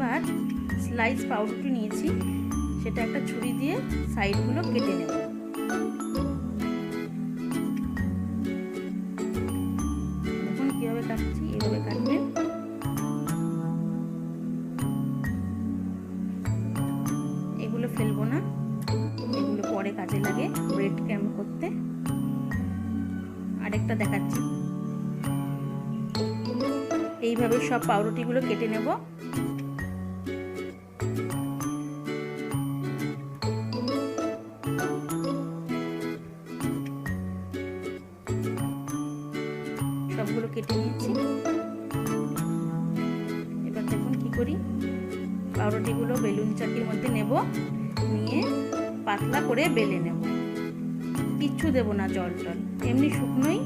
এবার স্লাইস পাউরুটি নিয়েছি, সেটা একটা ছুরি দিয়ে সাইডগুলো কেটে নেব। দেখুন কীভাবে কাটছি, এভাবে কাটবেন। এগুলো ফেলবো না, এগুলো পরে কাজে লাগে ব্রেড ক্রাম্ব করতে। আরেকটা দেখাচ্ছি, এইভাবে সব পাউরুটিগুলো কেটে নেব। সবগুলো কেটে নিয়েছি। এবার দেখুন কি করি, পাউরুটিগুলো বেলুন চাকির মধ্যে নেব, নিয়ে পাতলা করে বেলে নেব। কিচ্ছু দেব না, জল টল, এমনি শুকনোই